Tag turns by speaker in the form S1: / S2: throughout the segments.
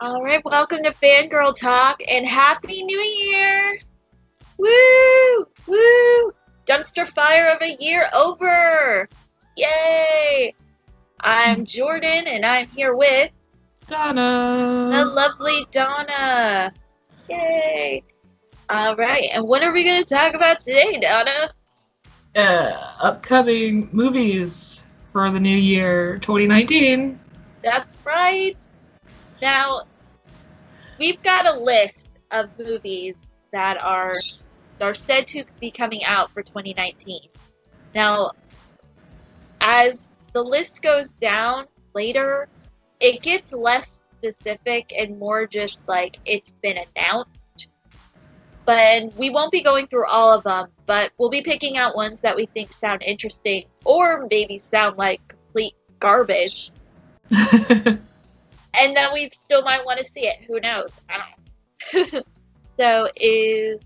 S1: All right, welcome to Fangirl Talk and Happy New Year! Woo! Woo! Dumpster fire of a year over! Yay! I'm Jordan and I'm here with the
S2: Donna.
S1: lovely Donna. Yay! All right, and what are we going to talk about today, Donna?
S2: Upcoming movies for the new year 2019.
S1: That's right. Now, we've got a list of movies that are said to be coming out for 2019. Now, as the list goes down later, it gets less specific and more just like it's been announced. But we won't be going through all of them, but we'll be picking out ones that we think sound interesting or maybe sound like complete garbage. And then we still might want to see it. Who knows? I don't know. So is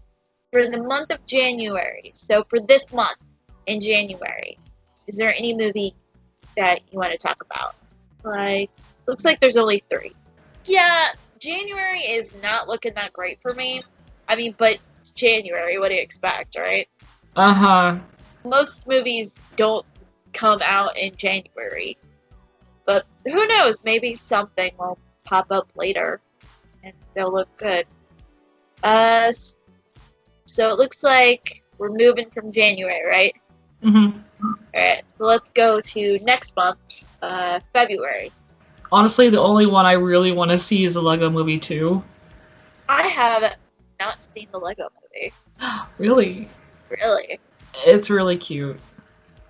S1: for the month of January. So for this month in January, is there any movie that you want to talk about? Like, looks like there's only 3. Yeah, January is not looking that great for me. I mean, but it's January. What do you expect, right?
S2: Uh-huh.
S1: Most movies don't come out in January. But who knows? Maybe something will pop up later and they'll look good. So it looks like we're moving from January, right?
S2: Mm-hmm.
S1: Alright, so let's go to next month, February.
S2: Honestly, the only one I really want to see is the Lego Movie 2.
S1: I have not seen the Lego movie.
S2: Really?
S1: Really?
S2: It's really cute.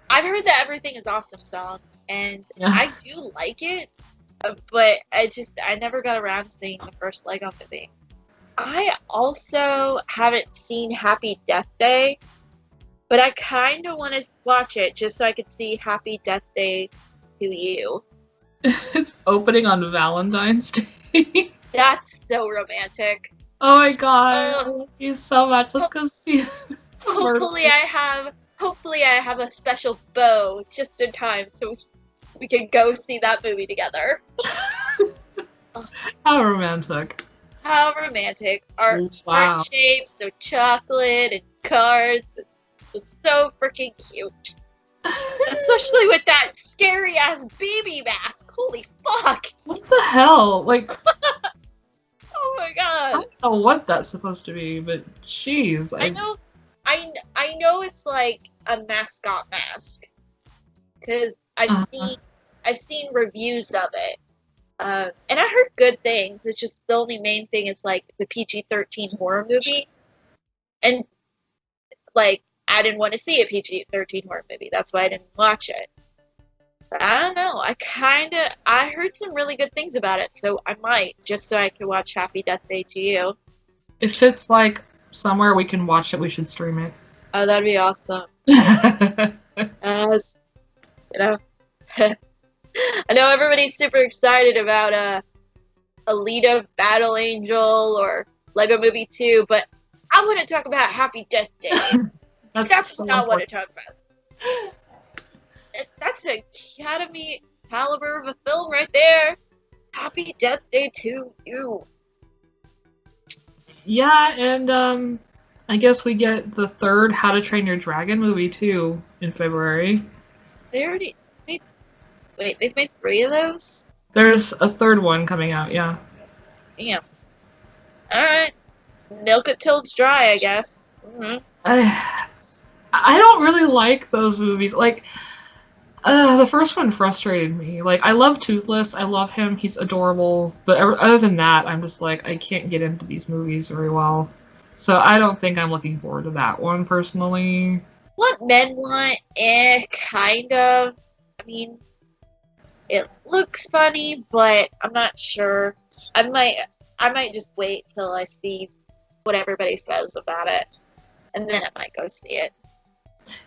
S1: I've heard that Everything is Awesome song, and
S2: Yeah.
S1: I do like it, but I never got around to seeing the first Lego movie. I also haven't seen Happy Death Day, but I kind of want to watch it just so I could see Happy Death Day to You.
S2: It's opening on Valentine's Day.
S1: That's so romantic.
S2: Oh my god. I love you so much. Let's go see it.
S1: Hopefully I have a special bow just in time so we can go see that movie together.
S2: How romantic.
S1: How romantic. Our
S2: Wow.
S1: heart shapes of chocolate and cards. It's so freaking cute. Especially with that scary ass baby mask. Holy fuck.
S2: What the hell? Like,
S1: Oh my
S2: I
S1: god.
S2: don't know what that's supposed to be, but jeez.
S1: I know it's like a mascot mask. Cause I've seen reviews of it. And I heard good things. It's just the only main thing is like the PG-13 horror movie. And like I didn't want to see a PG-13 horror movie. That's why I didn't watch it. But I don't know. I heard some really good things about it, so I might, just so I can watch Happy Death Day to You.
S2: If it's like somewhere we can watch it, we should stream it.
S1: Oh, that'd be awesome. As you know, I know everybody's super excited about Alita Battle Angel or Lego Movie 2, but I want to talk about Happy Death Day. That's
S2: so
S1: what I want
S2: important.
S1: to talk about. That's an Academy caliber of a film right there. Happy Death Day to You.
S2: Yeah, and I guess we get the third How to Train Your Dragon movie too in February.
S1: They already made. Wait, they've made 3 of those?
S2: There's a third one coming out, yeah.
S1: Damn. Alright. Milk it till it's dry, I guess. Mm-hmm.
S2: I don't really like those movies. Like, the first one frustrated me. Like, I love Toothless. I love him. He's adorable. But other than that, I'm just like, I can't get into these movies very well. So I don't think I'm looking forward to that one, personally.
S1: What Men Want, kind of. I mean, it looks funny, but I'm not sure. I might just wait till I see what everybody says about it, and then I might go see it.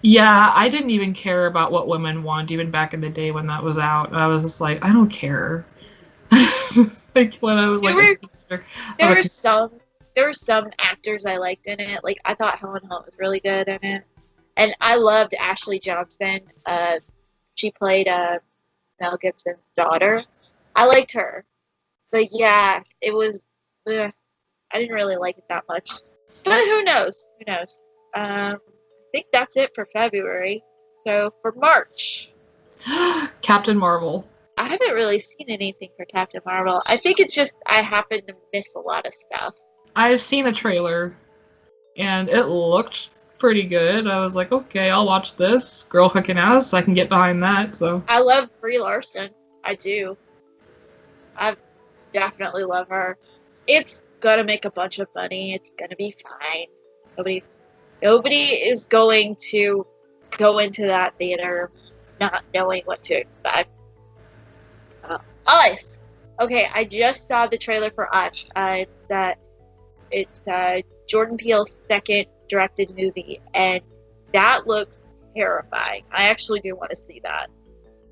S2: Yeah, I didn't even care about what women want, even back in the day when that was out. I was just like, I don't care. Like, when I was like,
S1: There were some actors I liked in it. Like, I thought Helen Hunt was really good in it. And I loved Ashley Johnson. She played Mel Gibson's daughter. I liked her. But yeah, it was. Ugh, I didn't really like it that much. But who knows? Who knows? I think that's it for February. So for March,
S2: Captain Marvel.
S1: I haven't really seen anything for Captain Marvel. I think it's just I happen to miss a lot of stuff.
S2: I've seen a trailer, and it looked pretty good. I was like, okay, I'll watch this. Girl kicking ass, I can get behind that. So
S1: I love Brie Larson. I do. I definitely love her. It's gonna make a bunch of money. It's gonna be fine. Nobody is going to go into that theater not knowing what to expect. Us. Okay, I just saw the trailer for Us. It's Jordan Peele's second directed movie, and that looks terrifying. I actually do want to see that.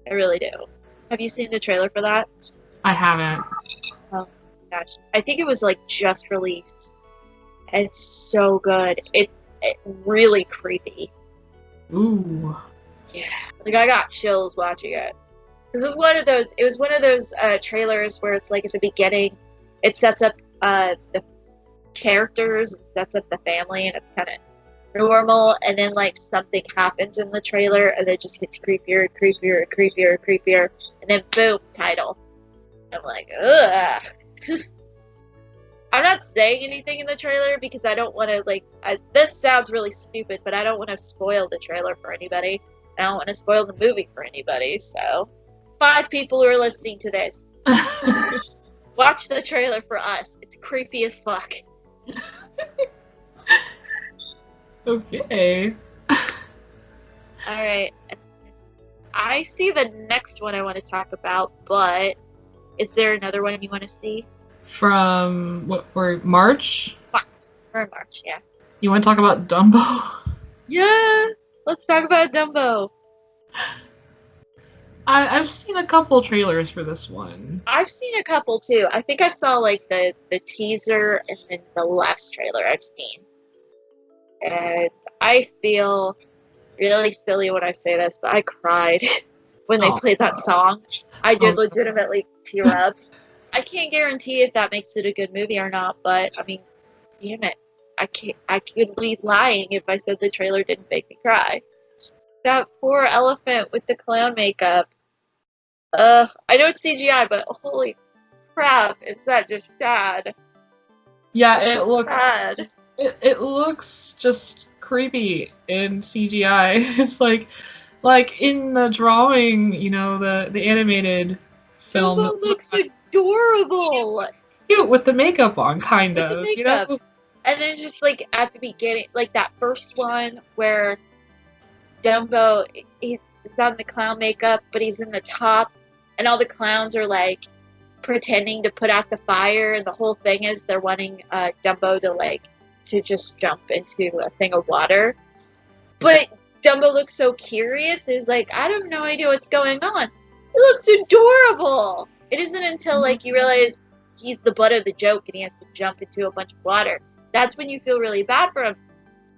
S1: I really do. Have you seen the trailer for that?
S2: I haven't.
S1: Oh my gosh, I think it was like just released. And it's so good. It's really creepy.
S2: Ooh.
S1: Yeah, like I got chills watching it. This is one of those. It was one of those trailers where it's like at the beginning, it sets up the characters, and sets up the family, and it's kind of normal, and then like something happens in the trailer, and it just gets creepier and creepier and creepier and creepier, and then boom, title. I'm like, ugh. I'm not saying anything in the trailer because I don't want to this sounds really stupid, but I don't want to spoil the trailer for anybody. I don't want to spoil the movie for anybody. So, 5 people who are listening to this, watch the trailer for Us. It's creepy as fuck.
S2: Okay.
S1: Alright. I see the next one I want to talk about, but is there another one you want to see?
S2: From March?
S1: We're in March, yeah.
S2: You want to talk about Dumbo?
S1: Yeah! Let's talk about Dumbo.
S2: I've seen a couple trailers for this one.
S1: I've seen a couple too. I think I saw like the teaser and then the last trailer I've seen. And I feel really silly when I say this, but I cried when they played that song. I did legitimately tear up. I can't guarantee if that makes it a good movie or not, but I mean, damn it. I could be lying if I said the trailer didn't make me cry. That poor elephant with the clown makeup. I know it's CGI, but holy crap, is that just sad?
S2: Yeah, it looks
S1: sad.
S2: It looks just creepy in CGI. It's like in the drawing, you know, the animated film.
S1: Dumbo looks adorable.
S2: Cute with the makeup on, kind
S1: of.
S2: You
S1: Makeup.
S2: know?
S1: And then just like at the beginning, like that first one where Dumbo, he's on the clown makeup, but he's in the top, and all the clowns are like pretending to put out the fire, and the whole thing is they're wanting Dumbo to just jump into a thing of water. But Dumbo looks so curious, he's like, I have no idea what's going on. It looks adorable. It isn't until like you realize he's the butt of the joke and he has to jump into a bunch of water. That's when you feel really bad for him.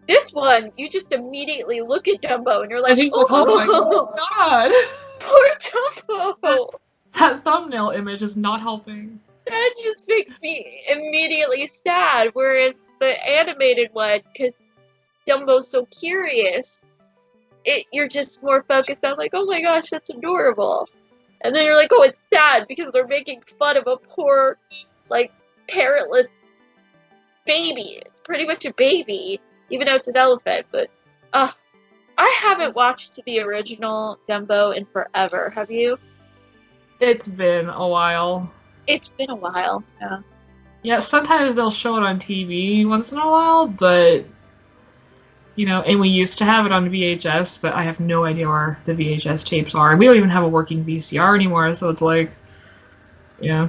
S1: This one, you just immediately look at Dumbo and you're like,
S2: oh my god.
S1: Poor Dumbo.
S2: That thumbnail image is not helping.
S1: That just makes me immediately sad. Whereas the animated one, because Dumbo's so curious, you're just more focused on like, oh my gosh, that's adorable. And then you're like, oh, it's sad because they're making fun of a poor, like, parentless baby. It's pretty much a baby, even though it's an elephant. But I haven't watched the original Dumbo in forever. Have you?
S2: It's been a while.
S1: It's been a while, yeah.
S2: Yeah, sometimes they'll show it on TV once in a while, but, you know, and we used to have it on VHS, but I have no idea where the VHS tapes are. We don't even have a working VCR anymore, so it's like, yeah.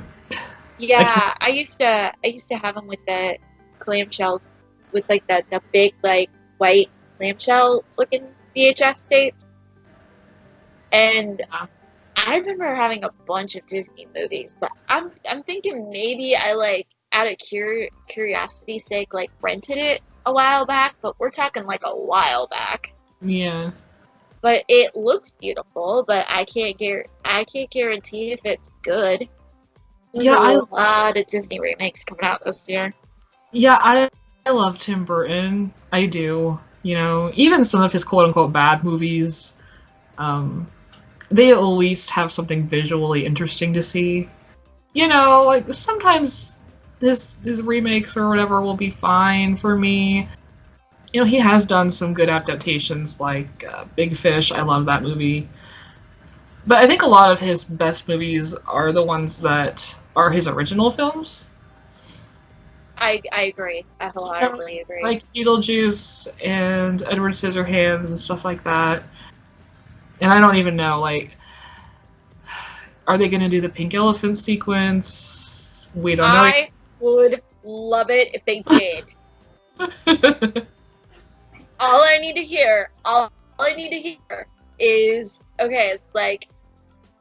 S1: Yeah, I used to have them with the clamshells, with like the big like white clamshell looking VHS tapes, and I remember having a bunch of Disney movies. But I'm thinking maybe I like out of curiosity's sake like rented it a while back, but we're talking like a while back.
S2: Yeah.
S1: But it looks beautiful, but I can't guarantee if it's good. There's
S2: Yeah,
S1: a lot of Disney remakes coming out this year.
S2: I love Tim Burton. I do. You know, even some of his quote unquote bad movies, they at least have something visually interesting to see. You know, like sometimes his remakes or whatever will be fine for me. You know, he has done some good adaptations like Big Fish. I love that movie. But I think a lot of his best movies are the ones that are his original films.
S1: I agree. I wholeheartedly agree.
S2: Like Beetlejuice and Edward Scissorhands and stuff like that. And I don't even know, like, are they going to do the pink elephant sequence? We don't know.
S1: I would love it if they did. all I need to hear is, okay, it's like,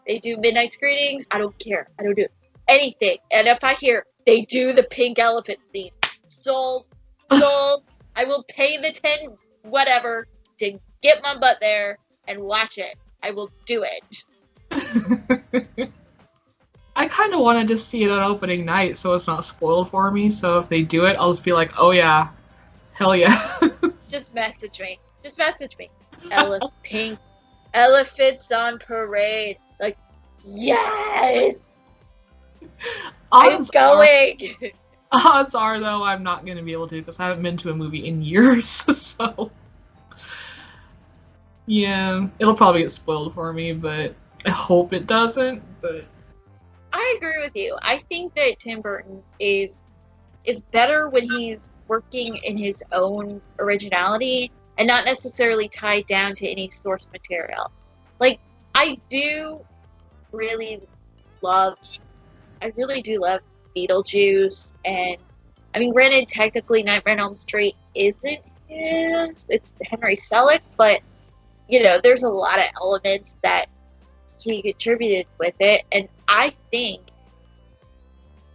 S1: they do midnight screenings, I don't care. I don't do anything. And if I hear they do the pink elephant scene, sold. I will pay the 10 whatever to get my butt there and watch it. I will do it.
S2: I kind of wanted to see it on opening night so it's not spoiled for me. So if they do it, I'll just be like, oh yeah, hell yeah.
S1: Just message me. Pink elephants on parade. Like, yes! I'm going!
S2: Odds are, though, I'm not going to be able to because I haven't been to a movie in years. So, yeah, it'll probably get spoiled for me, but I hope it doesn't. But
S1: I agree with you. I think that Tim Burton is better when he's working in his own originality and not necessarily tied down to any source material. Like, I really do love Beetlejuice, and I mean, granted, technically Nightmare on Elm Street isn't his, it's Henry Selick, but you know, there's a lot of elements that he contributed with it, and I think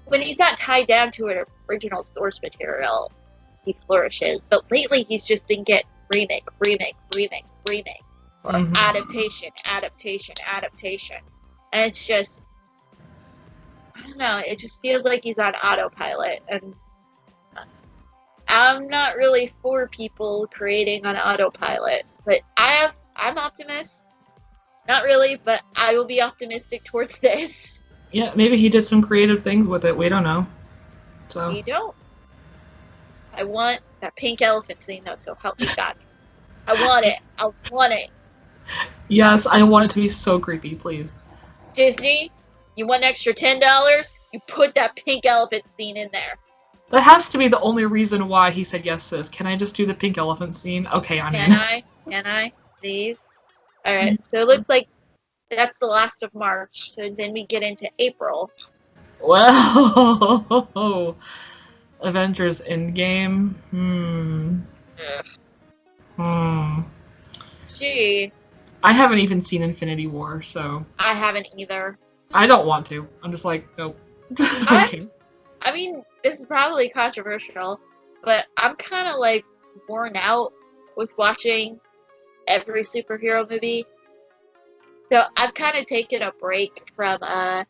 S1: when he's not tied down to an original source material, he flourishes. But lately, he's just been getting remake, or adaptation, and it's just, I don't know, it just feels like he's on autopilot, and I'm not really for people creating on autopilot, but I'm optimist. Not really, but I will be optimistic towards this.
S2: Yeah, maybe he did some creative things with it. We don't know. So
S1: We don't. I want that pink elephant scene, though, so help me God. I want it.
S2: Yes, I want it to be so creepy, please.
S1: Disney, you want an extra $10? You put that pink elephant scene in there.
S2: That has to be the only reason why he said yes to this. Can I just do the pink elephant scene? Okay, I'm in.
S1: Can I? Please? Alright, so it looks like that's the last of March, so then we get into April.
S2: Well, Avengers Endgame.
S1: Gee.
S2: I haven't even seen Infinity War, so
S1: I haven't either.
S2: I don't want to. I'm just like, nope. Okay.
S1: I mean, this is probably controversial, but I'm kind of like worn out with watching every superhero movie. So I've kind of taken a break from at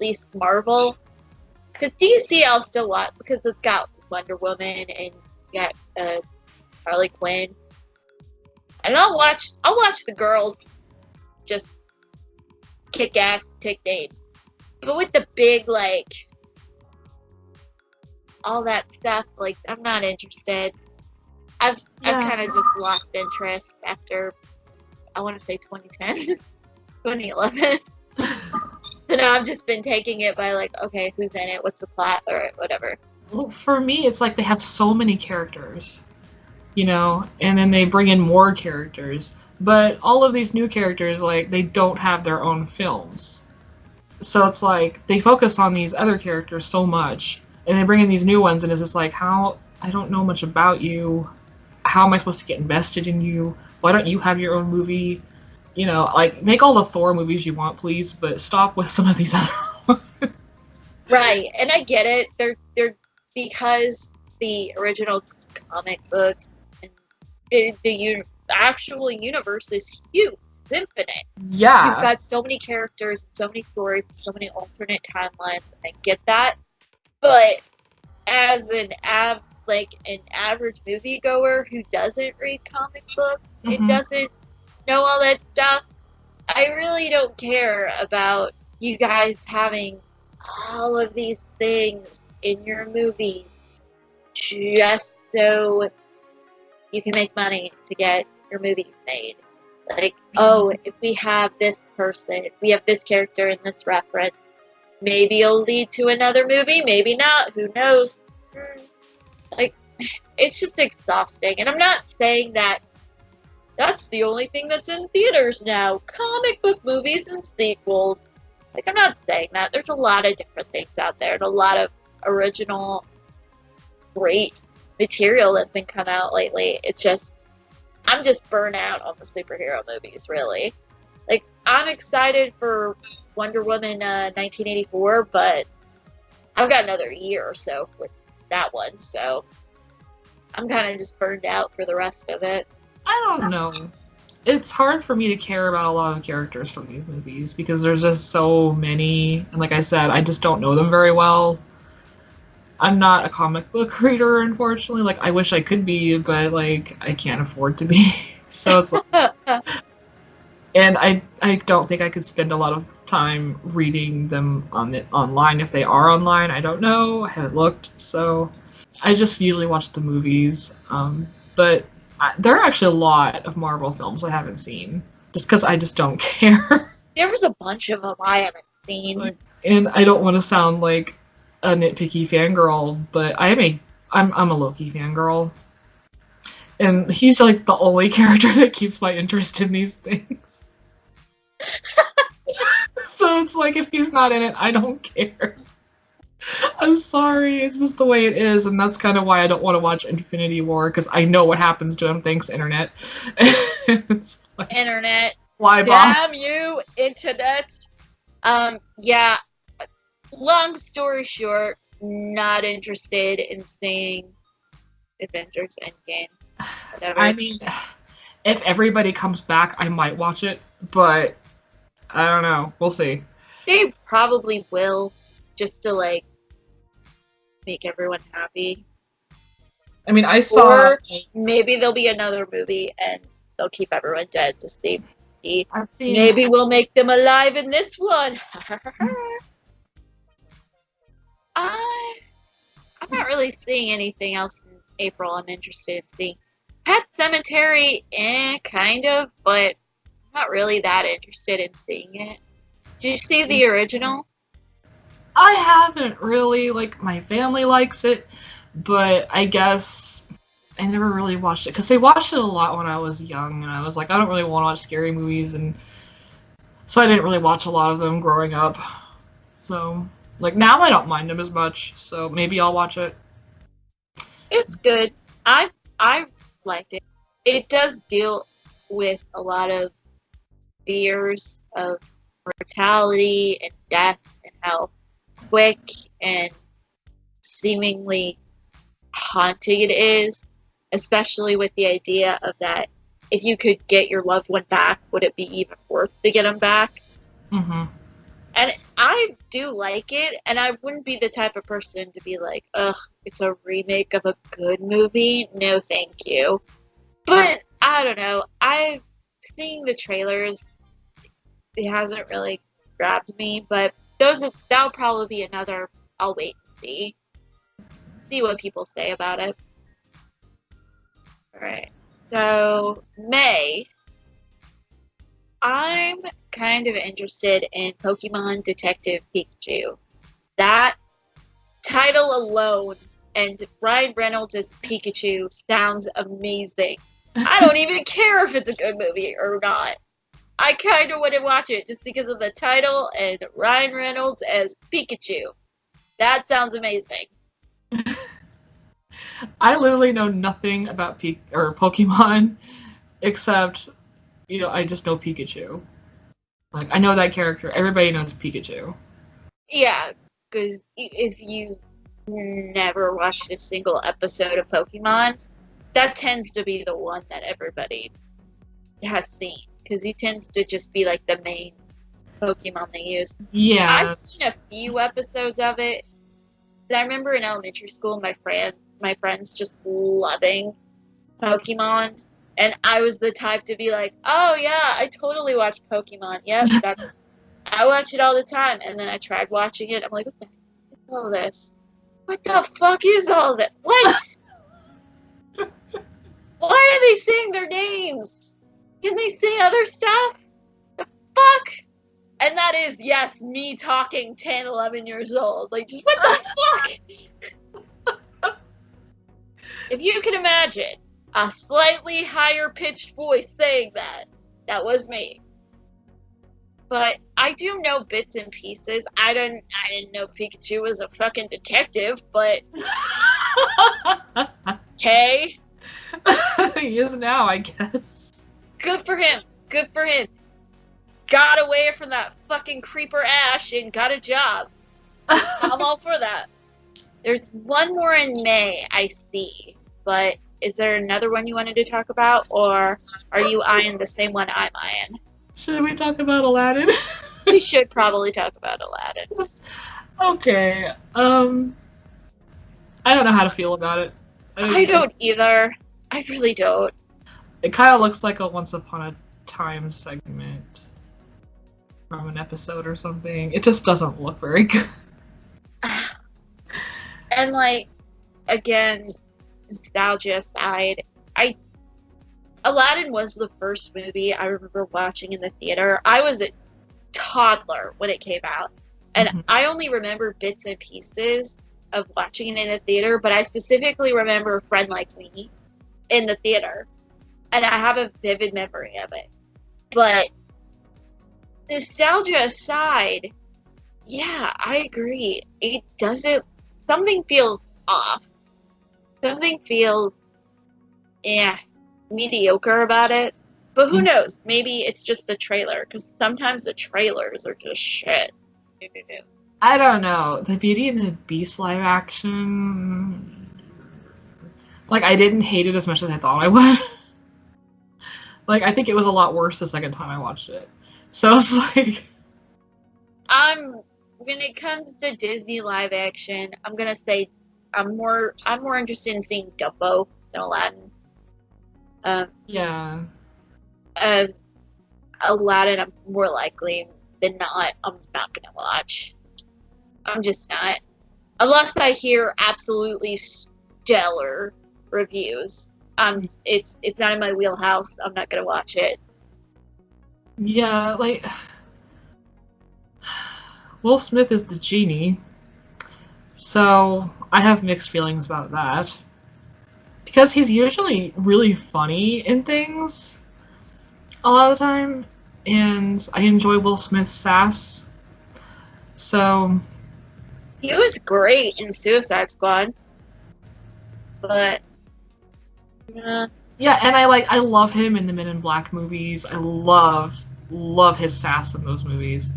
S1: least Marvel. Because DC I'll still watch because it's got Wonder Woman and you got Harley Quinn. And I'll watch the girls just kick ass, take names. But with the big, like, all that stuff, like, I'm not interested. I've kind of just lost interest after, I want to say 2010, 2011. So now I've just been taking it by, like, okay, who's in it, what's the plot, or whatever.
S2: Well, for me, it's like they have so many characters, you know, and then they bring in more characters. But all of these new characters, like, they don't have their own films. So it's like they focus on these other characters so much, and they bring in these new ones, and it's just like, how, I don't know much about you. How am I supposed to get invested in you? Why don't you have your own movie? You know, like, make all the Thor movies you want, please, but stop with some of these other ones.
S1: Right, and I get it. They're because the original comic books and the actual universe is huge. infinite.
S2: Yeah.
S1: You've got so many characters, so many stories, so many alternate timelines. I get that, but as an average moviegoer who doesn't read comic books and doesn't know all that stuff, I really don't care about you guys having all of these things in your movies just so you can make money to get your movies made. Like, oh, if we have this person, we have this character in this reference, maybe it'll lead to another movie, maybe not, who knows? Like, it's just exhausting. And I'm not saying that that's the only thing that's in theaters now. Comic book movies and sequels. Like, I'm not saying that. There's a lot of different things out there and a lot of original, great material that's been come out lately. It's just, I'm just burnt out on the superhero movies, really. Like, I'm excited for Wonder Woman 1984, but I've got another year or so with that one, so I'm kind of just burned out for the rest of it.
S2: I don't know. It's hard for me to care about a lot of characters from these movies because there's just so many, and like I said, I just don't know them very well. I'm not a comic book reader, unfortunately. Like, I wish I could be, but, like, I can't afford to be. So it's like... And I don't think I could spend a lot of time reading them online. If they are online, I don't know. I haven't looked. So I just usually watch the movies. But there are actually a lot of Marvel films I haven't seen. Just because I just don't care.
S1: There's a bunch of them I haven't seen.
S2: And I don't want to sound like a nitpicky fangirl, but I'm a Loki fangirl. And he's like the only character that keeps my interest in these things. So it's like, if he's not in it, I don't care. I'm sorry, it's just the way it is, and that's kind of why I don't want to watch Infinity War, because I know what happens to him, thanks internet. It's like,
S1: internet.
S2: Why,
S1: Damn you, internet. Yeah, long story short, not interested in seeing Avengers Endgame. Whatever.
S2: I mean, if everybody comes back, I might watch it, but I don't know. We'll see.
S1: They probably will, just to, like, make everyone happy.
S2: I mean, I saw...
S1: Or maybe there'll be another movie and they'll keep everyone dead to see. Maybe we'll make them alive in this one. I'm not really seeing anything else in April I'm interested in seeing. Pet Sematary, kind of, but I'm not really that interested in seeing it. Did you see the original?
S2: I haven't really. Like, my family likes it, but I guess I never really watched it, because they watched it a lot when I was young, and I was like, I don't really want to watch scary movies, and so I didn't really watch a lot of them growing up. So, like, now I don't mind them as much, so maybe I'll watch it.
S1: It's good. I liked it. It does deal with a lot of fears of mortality and death and how quick and seemingly haunting it is, especially with the idea of that if you could get your loved one back, would it be even worth to get them back?
S2: Mm-hmm.
S1: And I do like it, and I wouldn't be the type of person to be like, ugh, it's a remake of a good movie. No, thank you. But, I don't know. Seeing the trailers, it hasn't really grabbed me, but that'll probably be another, I'll wait and see. See what people say about it. Alright. So, May, I'm kind of interested in Pokemon Detective Pikachu. That title alone and Ryan Reynolds as Pikachu sounds amazing. I don't even care if it's a good movie or not. I kind of want to watch it just because of the title and Ryan Reynolds as Pikachu. That sounds amazing.
S2: I literally know nothing about Pokemon except, I just know Pikachu. Like, I know that character. Everybody knows Pikachu.
S1: Yeah, because if you never watched a single episode of Pokemon, that tends to be the one that everybody has seen. because he tends to just be like the main Pokemon they use.
S2: Yeah.
S1: I've seen a few episodes of it. I remember in elementary school, my friends just loving Pokemon, and I was the type to be like, "Oh yeah, I totally watch Pokemon. Yep, I watch it all the time." And then I tried watching it. I'm like, "What the fuck is all this? What the fuck is all that? What? Why are they saying their names? Can they say other stuff? The fuck?" And that is, yes, me talking 10, 11 years old. Like, just what the fuck? If you can imagine a slightly higher pitched voice saying that, that was me. But I do know bits and pieces. I didn't know Pikachu was a fucking detective, but okay.
S2: He is now, I guess.
S1: Good for him. Good for him. Got away from that fucking creeper Ash and got a job. I'm all for that. There's one more in May, I see. But is there another one you wanted to talk about? Or are you eyeing the same one I'm eyeing?
S2: Should we talk about Aladdin?
S1: We should probably talk about Aladdin.
S2: Okay. I don't know how to feel about it.
S1: I don't either. I really don't.
S2: It kind of looks like a Once Upon a Time segment from an episode or something. It just doesn't look very good.
S1: And like, again, nostalgia aside, Aladdin was the first movie I remember watching in the theater. I was a toddler when it came out, and I only remember bits and pieces of watching it in the theater, but I specifically remember A Friend Like Me in the theater, and I have a vivid memory of it. But nostalgia aside, yeah, I agree. It doesn't. Something feels off. Something feels, mediocre about it. But who knows? Maybe it's just the trailer, because sometimes the trailers are just shit.
S2: I don't know. The Beauty and the Beast live action, like, I didn't hate it as much as I thought I would. Like, I think it was a lot worse the second time I watched it. So it's like,
S1: when it comes to Disney live action, I'm gonna say I'm more interested in seeing Dumbo than Aladdin.
S2: yeah.
S1: Aladdin, I'm more likely than not, I'm not gonna watch. I'm just not. Unless I hear absolutely stellar reviews. It's not in my wheelhouse. I'm not gonna watch it.
S2: Yeah, like, Will Smith is the genie, so I have mixed feelings about that. Because he's usually really funny in things a lot of the time, and I enjoy Will Smith's sass. So
S1: He was great in Suicide Squad. But
S2: yeah, and I love him in the Men in Black movies. I love his sass in those movies.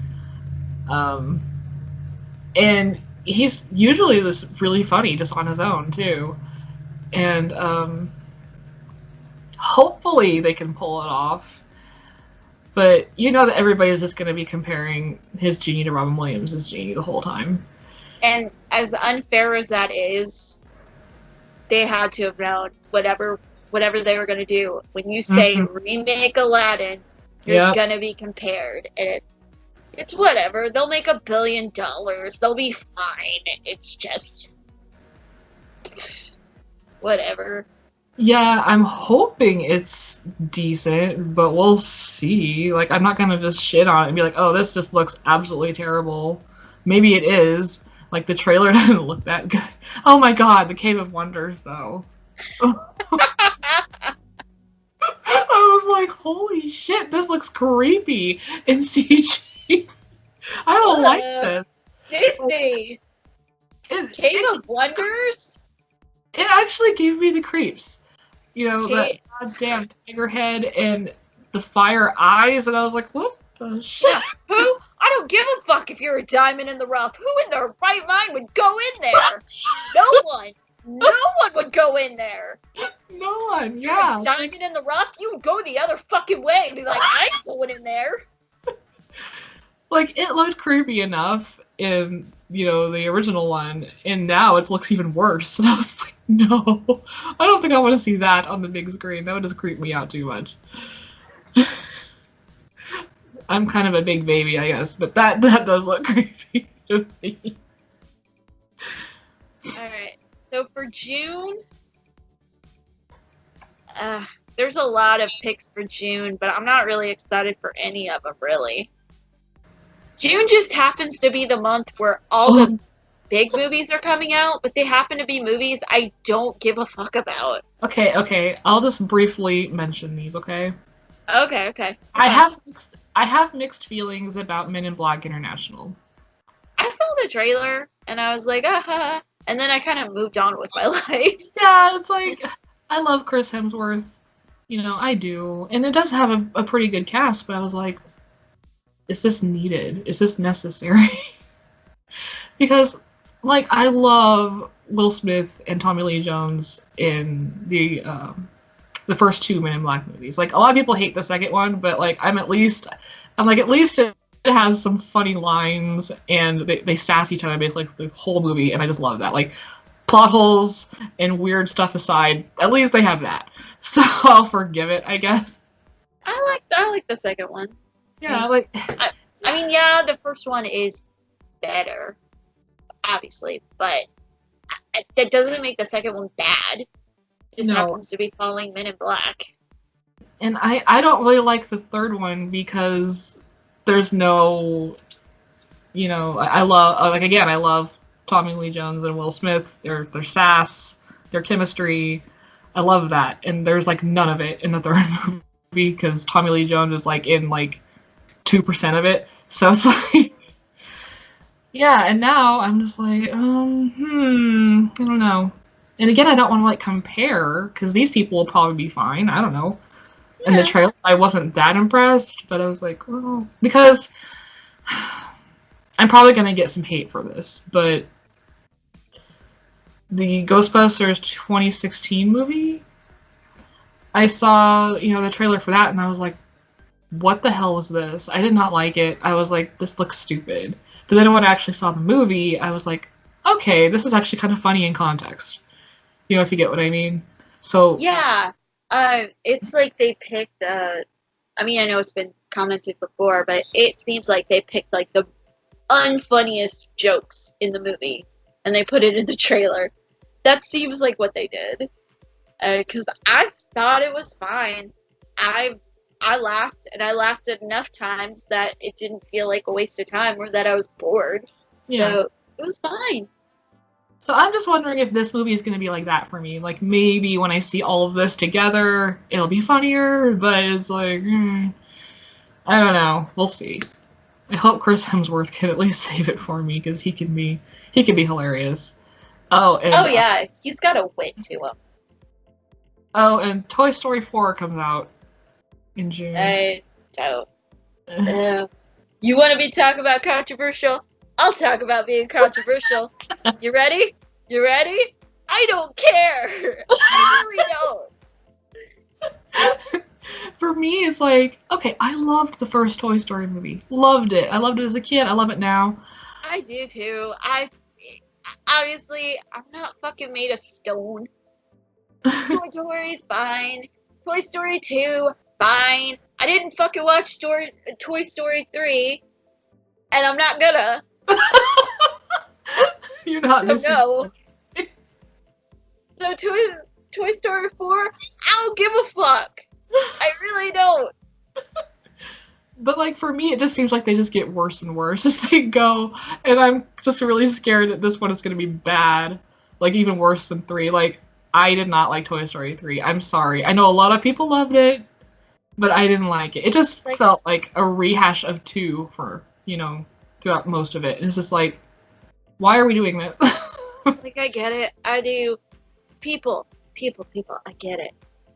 S2: And he's usually this really funny just on his own too. And hopefully they can pull it off. But you know that everybody's just going to be comparing his genie to Robin Williams' genie the whole time.
S1: And as unfair as that is, they had to have known whatever they were going to do. When you say remake Aladdin, you're going to be compared. And it's whatever. They'll make $1 billion. They'll be fine. It's just whatever.
S2: Yeah, I'm hoping it's decent, but we'll see. Like, I'm not going to just shit on it and be like, oh, this just looks absolutely terrible. Maybe it is. Like, the trailer doesn't look that good. Oh my god, the Cave of Wonders, though. I was like, holy shit, this looks creepy in CG. I don't like this.
S1: Disney! Cave of Wonders?
S2: It actually gave me the creeps. You know, that goddamn tiger head and the fire eyes, and I was like, what the shit?
S1: Yeah. Who? I don't give a fuck if you're a diamond in the rough. Who in their right mind would go in there? No one. No one would go in there.
S2: No on, yeah.
S1: Diamond in the rough, you would go the other fucking way and be like, I ain't going in there.
S2: Like, it looked creepy enough in, the original one, and now it looks even worse. And I was like, no, I don't think I want to see that on the big screen. That would just creep me out too much. I'm kind of a big baby, I guess, but that does look creepy to me.
S1: Alright, so for June, there's a lot of picks for June, but I'm not really excited for any of them, really. June just happens to be the month where all the big movies are coming out, but they happen to be movies I don't give a fuck about.
S2: Okay, I'll just briefly mention these, okay?
S1: Okay.
S2: I have mixed feelings about Men in Black International.
S1: I saw the trailer, and I was like, and then I kind of moved on with my life.
S2: Yeah, it's like, I love Chris Hemsworth. I do. And it does have a pretty good cast, but I was like, is this needed? Is this necessary? Because, I love Will Smith and Tommy Lee Jones in the first two Men in Black movies. A lot of people hate the second one, but, at least it has some funny lines, and they sass each other basically the whole movie, and I just love that. Plot holes and weird stuff aside, at least they have that. So I'll forgive it, I guess.
S1: I like the second one.
S2: Yeah,
S1: I mean, yeah, the first one is better, obviously, but that doesn't make the second one bad. It just happens to be following Men in Black.
S2: And I don't really like the third one because there's no, I love Tommy Lee Jones and Will Smith. Their sass, their chemistry. I love that. And there's none of it in the third movie because Tommy Lee Jones is in 2% of it. So it's yeah, and now I'm just I don't know. And again, I don't want to compare because these people will probably be fine. I don't know. Yeah. In the trailer, I wasn't that impressed, but I was like, well, because I'm probably gonna get some hate for this, but the Ghostbusters 2016 movie, I saw, the trailer for that, and I was like, what the hell was this? I did not like it. I was like, this looks stupid. But then when I actually saw the movie, I was like, okay, this is actually kind of funny in context. If you get what I mean. So
S1: yeah, it's like they picked. I know it's been commented before, but it seems like they picked the unfunniest jokes in the movie, and they put it in the trailer. That seems like what they did. Because I thought it was fine. I laughed, and I laughed enough times that it didn't feel like a waste of time or that I was bored. Yeah. So it was fine.
S2: So I'm just wondering if this movie is going to be like that for me. Maybe when I see all of this together, it'll be funnier, but it's I don't know. We'll see. I hope Chris Hemsworth can at least save it for me, because he can be hilarious.
S1: Yeah, he's got a wit to him.
S2: Oh, and Toy Story 4 comes out in June.
S1: I don't. You want to be talking about controversial? I'll talk about being controversial. You ready? I don't care. I really don't.
S2: For me, it's okay, I loved the first Toy Story movie. Loved it. I loved it as a kid. I love it now.
S1: I do too. Obviously, I'm not fucking made of stone. Toy Story's fine. Toy Story 2, fine. I didn't fucking watch Toy Story 3, and I'm not gonna.
S2: You're not missing.
S1: No. So Toy Story 4, I don't give a fuck. I really don't.
S2: But for me, it just seems like they just get worse and worse as they go, and I'm just really scared that this one is going to be bad, even worse than 3. I did not like Toy Story 3. I'm sorry. I know a lot of people loved it, but I didn't like it. It just felt like a rehash of 2 for, throughout most of it. And it's just why are we doing that?
S1: I get it. I do. People, I get it.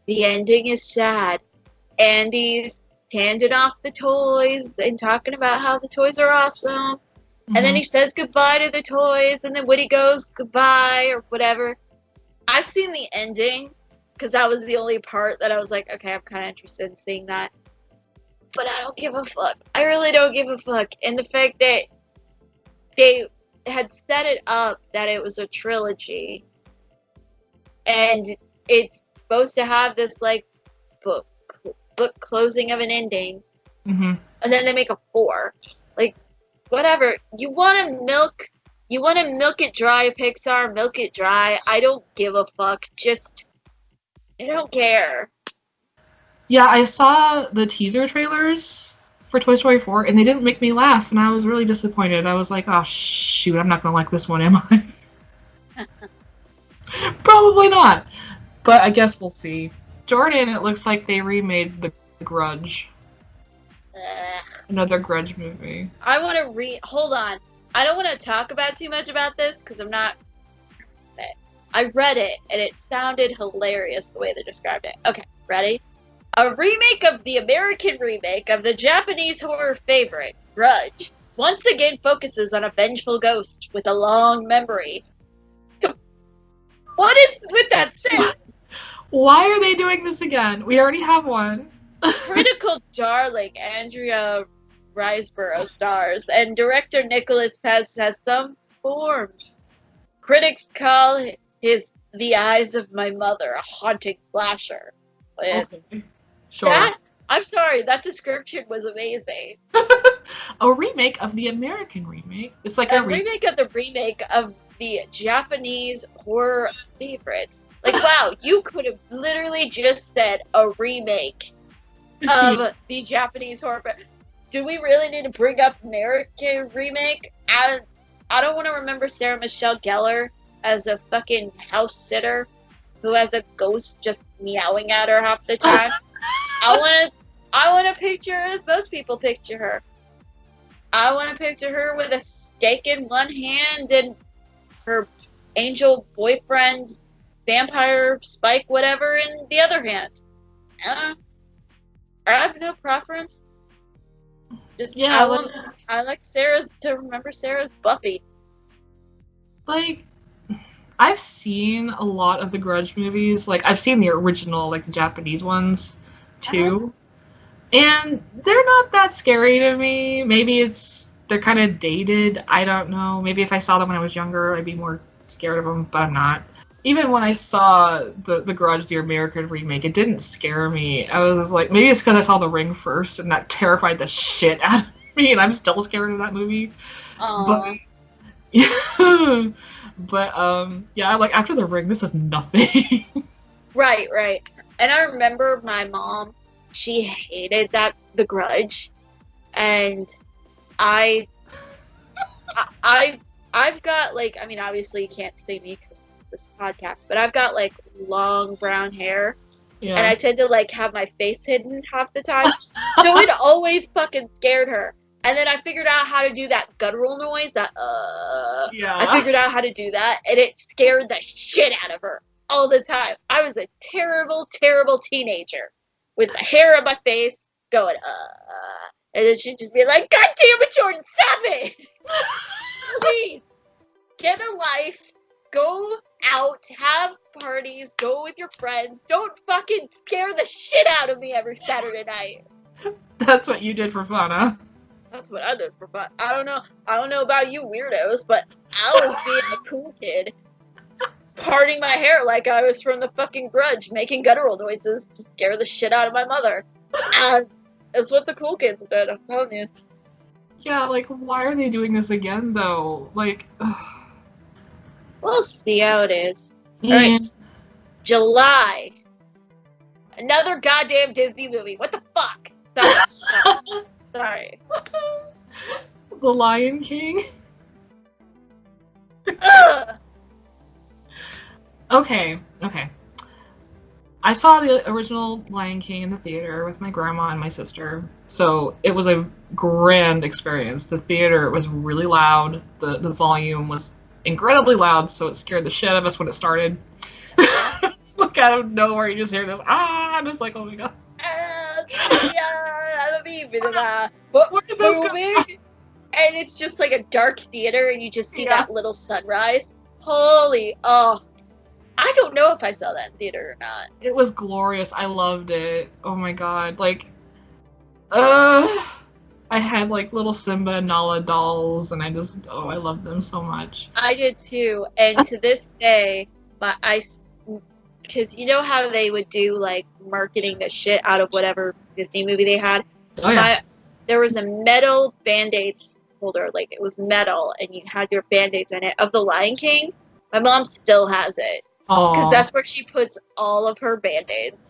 S1: The ending is sad. Andy's handing off the toys and talking about how the toys are awesome. Mm-hmm. And then he says goodbye to the toys, and then Woody goes goodbye or whatever. I've seen the ending, because that was the only part that I was like, okay, I'm kind of interested in seeing that. But I don't give a fuck. I really don't give a fuck. And the fact that they had set it up that it was a trilogy, and it's supposed to have this like book closing of an ending,
S2: Mm-hmm.
S1: and then they make a 4. Like, whatever. You want to milk it dry, Pixar, milk it dry. I don't give a fuck. Just, I don't care.
S2: Yeah, I saw the teaser trailers for Toy Story 4, and they didn't make me laugh, and I was really disappointed. I was like, oh, shoot, I'm not going to like this one, am I? Probably not. But I guess we'll see. Jordan, it looks like they remade The Grudge.
S1: Ugh.
S2: Another Grudge movie.
S1: I want to hold on. I don't want to talk about too much about this because I'm not. I read it and it sounded hilarious the way they described it. Okay, ready? A remake of the American remake of the Japanese horror favorite, Grudge, once again focuses on a vengeful ghost with a long memory. What is with that sentence?
S2: Why are they doing this again? We already have one.
S1: Critical darling Andrea Riseborough stars, and director Nicholas Pez has some forms. Critics call his The Eyes of My Mother a haunting slasher.
S2: Okay. Sure.
S1: I'm sorry, that description was amazing.
S2: A remake of the American remake. It's like
S1: a remake of the remake of the Japanese horror favorite. Like, wow, you could have literally just said a remake of the Japanese horror. Do we really need to bring up American remake? I don't want to remember Sarah Michelle Gellar as a fucking house sitter who has a ghost just meowing at her half the time. I want to picture her as most people picture her. I want to picture her with a stake in one hand and her angel boyfriend, vampire Spike, whatever, in the other hand. I have no preference. Just
S2: yeah,
S1: I like Sarah's to remember Sarah's Buffy.
S2: Like, I've seen a lot of the Grudge movies. Like, I've seen the original, like the Japanese ones too, and they're not that scary to me. Maybe they're kind of dated. I don't know. Maybe if I saw them when I was younger, I'd be more scared of them, but I'm not. Even when I saw the Grudge, the American remake, it didn't scare me. I was just like, maybe it's because I saw The Ring first, and that terrified the shit out of me, and I'm still scared of that movie.
S1: Aww.
S2: But yeah, like after The Ring, this is nothing.
S1: Right. And I remember my mom, she hated The Grudge, and I've got, like, I mean, obviously you can't see me because of this podcast, but I've got, like, long brown hair, and I tend to, like, have my face hidden half the time, so it always fucking scared her. And then I figured out how to do that guttural noise, I figured out how to do that, and it scared the shit out of her all the time. I was a terrible, terrible teenager with the hair on my face going, and then she'd just be like, God damn it, Jordan, stop it! Please, get a life, go out, have parties, go with your friends, don't fucking scare the shit out of me every Saturday night.
S2: That's what you did for fun, huh?
S1: That's what I did for fun. I don't know about you weirdos, but I was being a cool kid, parting my hair like I was from the fucking Grudge, making guttural noises to scare the shit out of my mother. And it's what the cool kids did, I'm telling you.
S2: Yeah, like, why are they doing this again, though? Like, ugh.
S1: We'll see how it is.
S2: Yeah.
S1: Alright, July. Another goddamn Disney movie. What the fuck? Sorry.
S2: The Lion King? Okay. I saw the original Lion King in the theater with my grandma and my sister, so it was a grand experience. The theater was really loud. The volume was incredibly loud, so it scared the shit out of us when it started. Like, out of nowhere, you just hear this, I'm just like, oh my god.
S1: But we're moving, and it's just like a dark theater, and you just see that little sunrise. Holy, I don't know if I saw that in theater or not.
S2: It was glorious. I loved it. Oh my god. Like, uh, I had like little Simba and Nala dolls, and I loved them so much.
S1: I did too, and to this day, because you know how they would do like marketing the shit out of whatever Disney movie they had.
S2: Oh yeah.
S1: There was a metal Band-Aids holder, like it was metal, and you had your Band-Aids in it of the Lion King. My mom still has it because that's where she puts all of her Band-Aids.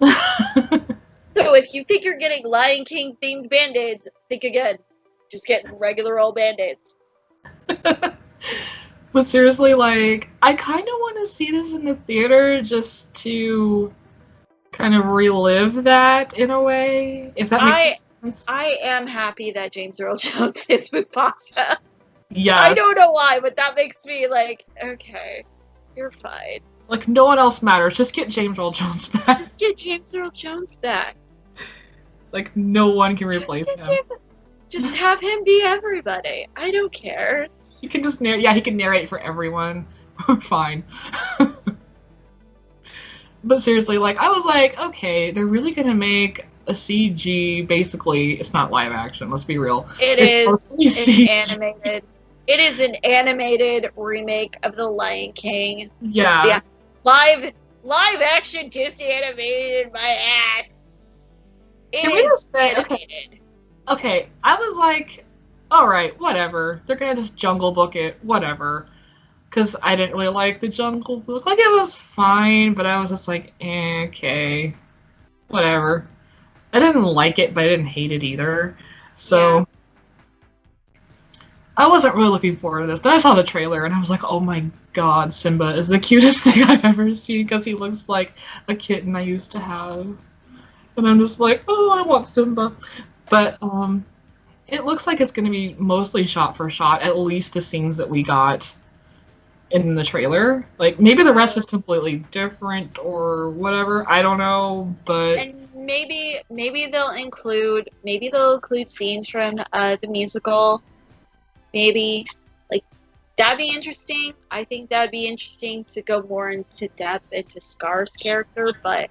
S1: So if you think you're getting Lion King themed Band-Aids, think again. Just get regular old Band-Aids.
S2: But seriously, like, I kind of want to see this in the theater just to kind of relive that in a way, if that makes sense.
S1: I am happy that James Earl Jones is Mufasa.
S2: Yes.
S1: I don't know why, but that makes me like, okay, you're fine.
S2: Like, no one else matters. Just get James Earl Jones back.
S1: Just get James Earl Jones back.
S2: Like, no one can replace him.
S1: Just have him be everybody. I don't care.
S2: He can just he can narrate for everyone. Fine. But seriously, like, I was like, okay, they're really gonna make a CG, basically, it's not live action, let's be real.
S1: It's an animated. It is an animated remake of The Lion King.
S2: Yeah.
S1: Live action Disney animated my ass. It is animated.
S2: Okay, I was like, alright, whatever. They're gonna just Jungle Book it, whatever. Because I didn't really like the Jungle Book. Like, it was fine, but I was just like, okay, whatever. I didn't like it, but I didn't hate it either. So, yeah. I wasn't really looking forward to this. Then I saw the trailer, and I was like, oh my god, Simba is the cutest thing I've ever seen, because he looks like a kitten I used to have. And I'm just like, oh, I want Simba. But, it looks like it's going to be mostly shot for shot, at least the scenes that we got in the trailer. Like, maybe the rest is completely different or whatever. I don't know, but...
S1: And maybe they'll include scenes from the musical. Maybe, like, that'd be interesting. I think that'd be interesting to go more into depth into Scar's character, but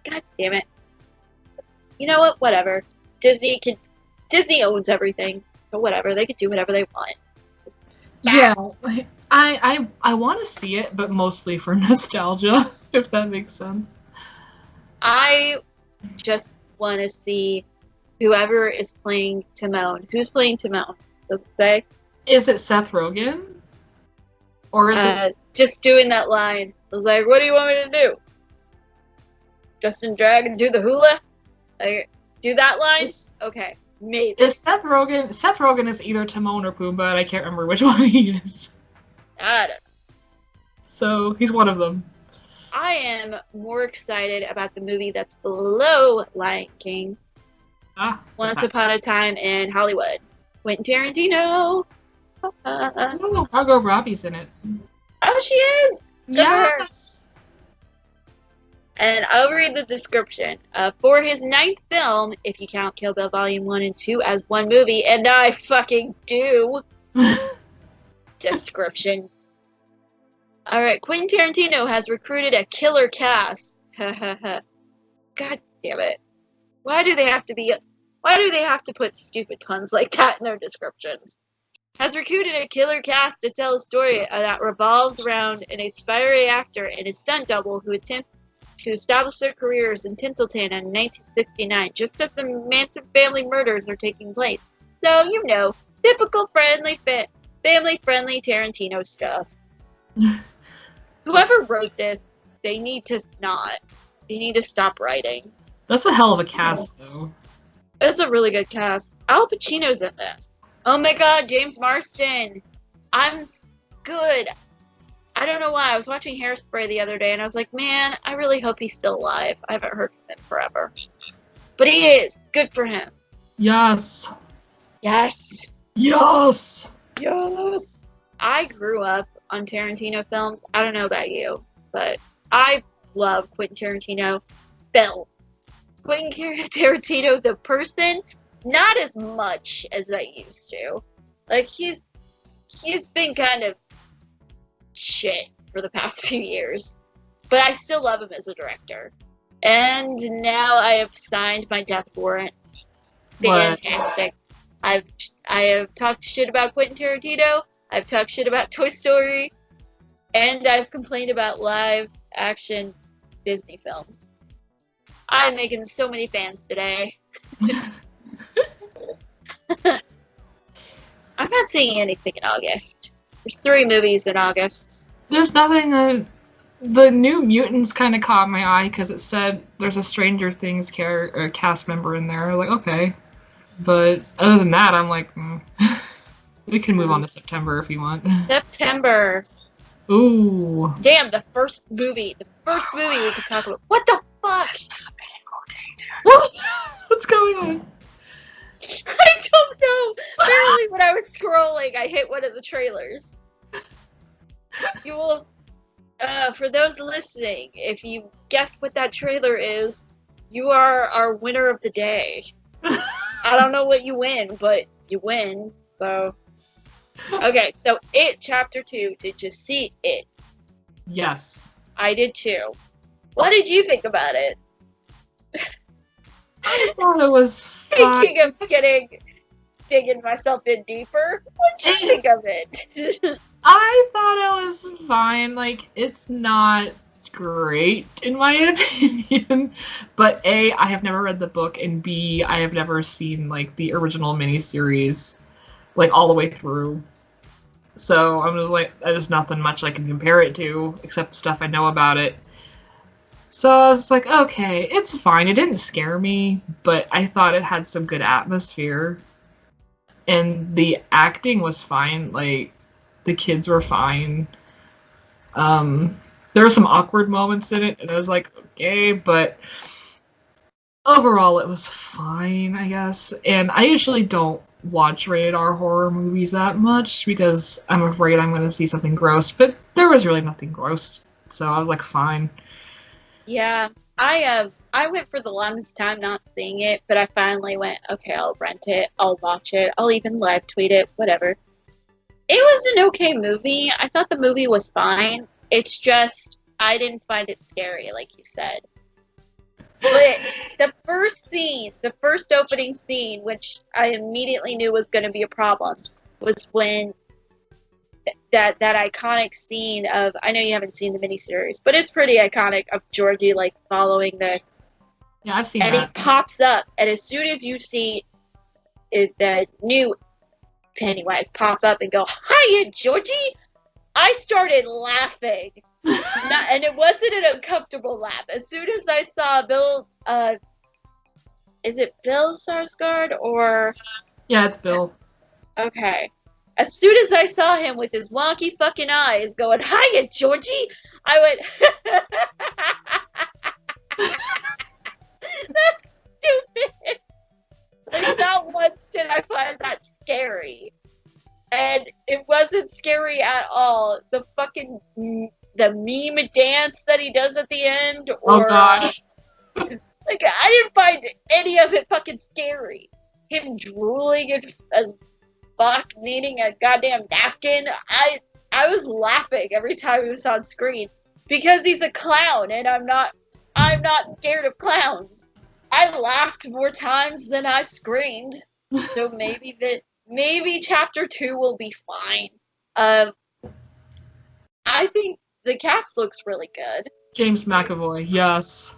S1: god damn it. You know what? Whatever. Disney owns everything, so whatever. They could do whatever they want.
S2: Yeah, like, I want to see it, but mostly for nostalgia, if that makes sense.
S1: I just want to see whoever is playing Timon. Who's playing Timon? Does it say?
S2: Is it Seth Rogen? Or is it...
S1: Just doing that line. I was like, what do you want me to do? Justin Dragon do the hula? Like, do that line? Okay, maybe.
S2: Is Seth Rogen is either Timon or Pumbaa, and I can't remember which one he is.
S1: I don't know.
S2: So, he's one of them.
S1: I am more excited about the movie that's below Lion King. Once Upon a Time in Hollywood. Quentin Tarantino.
S2: Oh, Margot Robbie's in it.
S1: Oh, she is!
S2: Yes!
S1: And I'll read the description. For his 9th film, if you count Kill Bill Volume 1 and 2 as one movie, and I fucking do. Description. Alright, Quentin Tarantino has recruited a killer cast. God damn it. Why do they have to put stupid puns like that in their descriptions? Has recruited a killer cast to tell a story that revolves around an aspiring actor and his stunt double who attempt to establish their careers in Tinseltown in 1969, just as the Manson family murders are taking place. So, you know, typical family-friendly Tarantino stuff. Whoever wrote this, they need to stop writing.
S2: That's a hell of a cast, though.
S1: It's a really good cast. Al Pacino's in this. Oh my god, James Marsden. I'm good. I don't know why. I was watching Hairspray the other day, and I was like, man, I really hope he's still alive. I haven't heard from him forever. But he is. Good for him.
S2: Yes.
S1: Yes.
S2: Yes.
S1: Yes. I grew up on Tarantino films. I don't know about you, but I love Quentin Tarantino films. Quentin Tarantino, the person, not as much as I used to. Like, he's been kind of shit for the past few years. But I still love him as a director. And now I have signed my death warrant. Fantastic. I have talked shit about Quentin Tarantino. I've talked shit about Toy Story. And I've complained about live action Disney films. I'm making so many fans today. I'm not seeing anything in August. There's 3 movies in August.
S2: There's nothing. The New Mutants kind of caught my eye because it said there's a Stranger Things cast member in there. Like, okay. But other than that, I'm like, we can move on to September if you want.
S1: September.
S2: Ooh.
S1: Damn, the first movie we could talk about. What the fuck?
S2: What's going on?
S1: I don't know. Apparently, when I was scrolling, I hit one of the trailers. You will, for those listening, if you guessed what that trailer is, you are our winner of the day. I don't know what you win, but you win. So, okay. So, It Chapter 2. Did you see it?
S2: Yes.
S1: I did too. What did you think about it?
S2: I thought it was fine.
S1: Thinking of digging myself in deeper. What'd you think of it?
S2: I thought it was fine. Like, it's not great in my opinion, but A, I have never read the book, and B, I have never seen like the original miniseries like all the way through. So I'm just like, there's nothing much I can compare it to except stuff I know about it. So I was like, okay, it's fine. It didn't scare me, but I thought it had some good atmosphere. And the acting was fine. Like, the kids were fine. There were some awkward moments in it, and I was like, okay, but overall it was fine, I guess. And I usually don't watch rated R horror movies that much because I'm afraid I'm going to see something gross, but there was really nothing gross, so I was like, fine.
S1: Yeah, I went for the longest time not seeing it, but I finally went, okay, I'll rent it, I'll watch it, I'll even live tweet it, whatever. It was an okay movie. I thought the movie was fine. It's just, I didn't find it scary, like you said. But the first opening scene, which I immediately knew was going to be a problem, was when that iconic scene of, I know you haven't seen the miniseries, but it's pretty iconic, of Georgie like following the.
S2: Yeah, I've seen
S1: and
S2: that.
S1: And he pops up, and as soon as you see the new Pennywise pop up and go, "Hiya, Georgie!" I started laughing, and it wasn't an uncomfortable laugh. As soon as I saw Bill, is it Bill Skarsgård or?
S2: Yeah, it's Bill.
S1: Okay. As soon as I saw him with his wonky fucking eyes going, "Hiya, Georgie," I went, "That's stupid." Like, not once did I find that scary. And it wasn't scary at all. The meme dance that he does at the end, or,
S2: oh god.
S1: Like, I didn't find any of it fucking scary. Him drooling as fuck, needing a goddamn napkin. I was laughing every time he was on screen because he's a clown, and I'm not scared of clowns. I laughed more times than I screamed. So maybe Chapter 2 will be fine. I think the cast looks really good.
S2: James McAvoy, yes.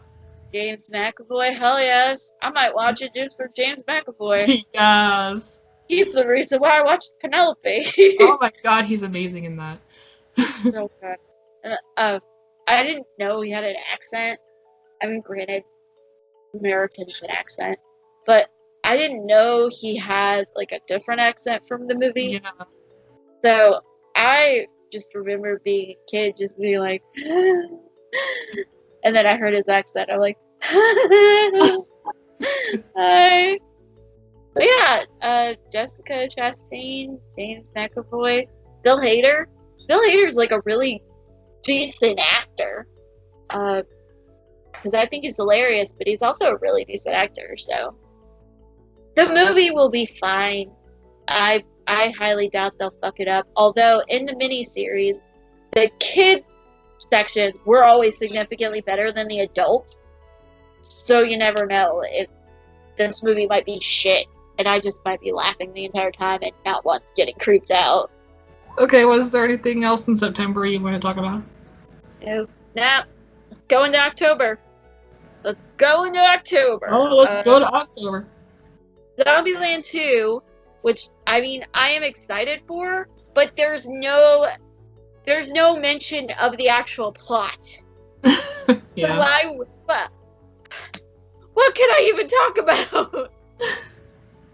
S1: James McAvoy, hell yes. I might watch it just for James McAvoy.
S2: Yes.
S1: He's the reason why I watched Penelope.
S2: Oh my god, he's amazing in that.
S1: So good. I didn't know he had an accent. I mean, granted, Americans an accent, but I didn't know he had like a different accent from the movie.
S2: Yeah.
S1: So I just remember being a kid, just being like, and then I heard his accent. I'm like, hi. But yeah, Jessica Chastain, James McAvoy, Bill Hader. Bill Hader's like a really decent actor. Because I think he's hilarious, but he's also a really decent actor. So the movie will be fine. I highly doubt they'll fuck it up. Although in the miniseries, the kids sections were always significantly better than the adults. So you never know if this movie might be shit, and I just might be laughing the entire time and not once getting creeped out.
S2: Okay, was there anything else in September you want to talk about?
S1: No. Now, let's go into October. Let's go into October.
S2: Oh, let's go to October.
S1: Zombieland 2, which, I mean, I am excited for, but there's no mention of the actual plot.
S2: Yeah.
S1: So what can I even talk about?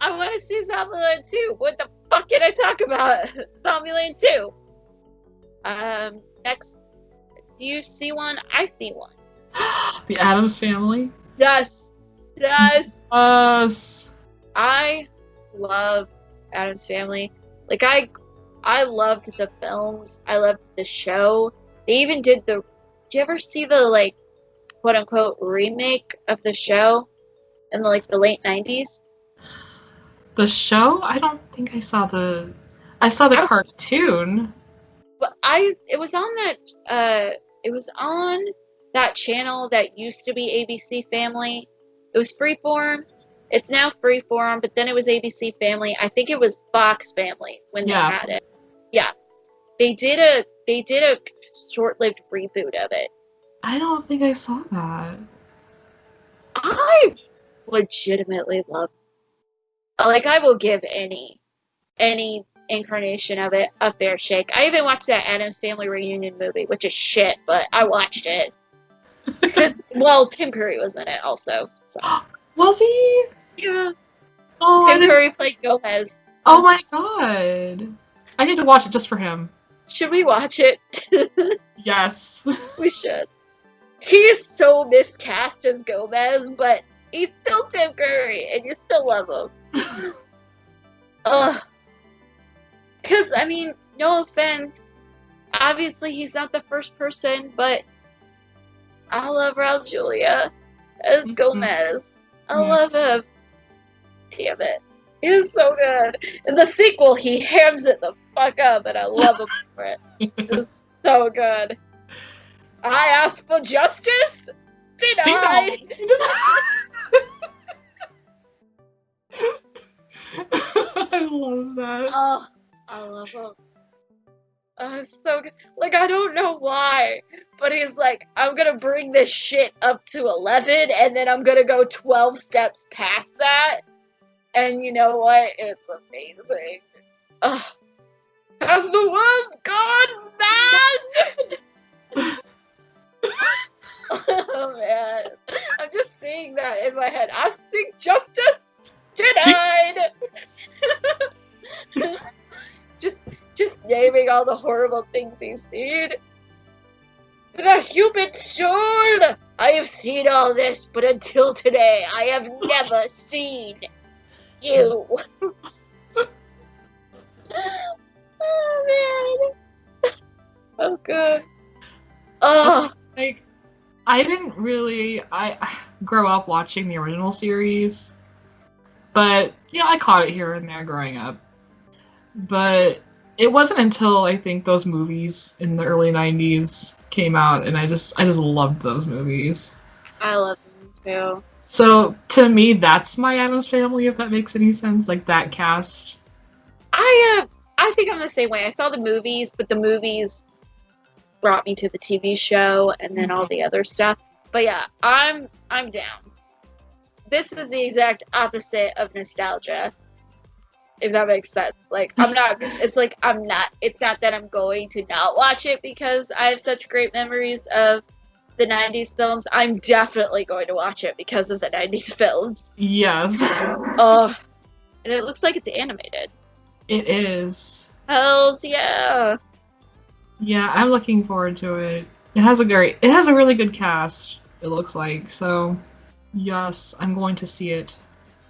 S1: I want to see Zombieland 2. What the fuck can I talk about? Zombieland 2. Next, do you see one? I see one.
S2: The Addams Family?
S1: Yes. Yes.
S2: Us.
S1: I love Addams Family. Like, I loved the films. I loved the show. They even did did you ever see the, like, quote-unquote remake of the show in the, like, the late 90s?
S2: The show? I don't think I saw the cartoon.
S1: But it was on that channel that used to be ABC Family. It was Freeform. It's now Freeform, but then it was ABC Family. I think it was Fox Family when they had it. Yeah. They did a short-lived reboot of it.
S2: I don't think I saw that.
S1: I legitimately love it. Like, I will give any incarnation of it a fair shake. I even watched that Addams Family reunion movie, which is shit, but I watched it. Because, well, Tim Curry was in it also. So.
S2: Was he?
S1: Yeah.
S2: Oh,
S1: Tim Curry played Gomez.
S2: Oh my god. I need to watch it just for him.
S1: Should we watch it?
S2: Yes.
S1: We should. He is so miscast as Gomez, but he's still Tim Curry, and you still love him. Ugh. Because, I mean, no offense. Obviously, he's not the first person, but I love Raul Julia as Gomez. I love him. Damn it. He is so good. In the sequel, he hams it the fuck up, and I love him for it. Just so good. I asked for justice? Denied!
S2: I love that.
S1: Oh, I love him. It's so good. Like, I don't know why, but he's like, I'm gonna bring this shit up to 11, and then I'm gonna go 12 steps past that. And you know what? It's amazing. Has the world gone mad? Oh, man. I'm just seeing that in my head. I seek justice denied. just naming all the horrible things he's seen. The human soul! I have seen all this, but until today, I have never seen you. Oh, man. Oh, good. Oh.
S2: Like, I didn't really grow up watching the original series, but, you know, I caught it here and there growing up. But it wasn't until, I think, those movies in the early 90s came out, and I just loved those movies.
S1: I love them, too.
S2: So, to me, that's my Addams Family, if that makes any sense, like, that cast.
S1: I think I'm the same way. I saw the movies, but the movies brought me to the TV show and then all the other stuff. But yeah, I'm down. This is the exact opposite of nostalgia, if that makes sense. Like, it's not that I'm going to not watch it because I have such great memories of the 90s films. I'm definitely going to watch it because of the 90s films.
S2: Yes.
S1: Oh, and it looks like it's animated.
S2: It is.
S1: Hells yeah.
S2: Yeah, I'm looking forward to it. It has a really good cast, it looks like, so yes, I'm going to see it.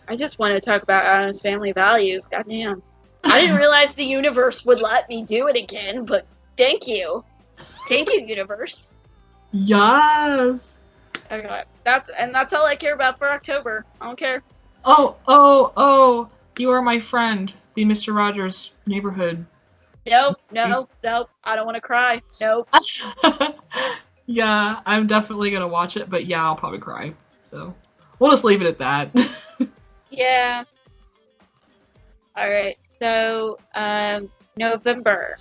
S1: I just want to talk about Addams Family values, goddamn. I didn't realize the universe would let me do it again, but thank you. Thank you, universe.
S2: Yes.
S1: Okay, that's all I care about for October. I don't care.
S2: Oh, You Are My Friend, the Mr. Rogers Neighborhood
S1: Nope, no, nope. I don't want to cry. Nope.
S2: Yeah, I'm definitely gonna watch it, but yeah, I'll probably cry. So we'll just leave it at that.
S1: Yeah. All right. So, November.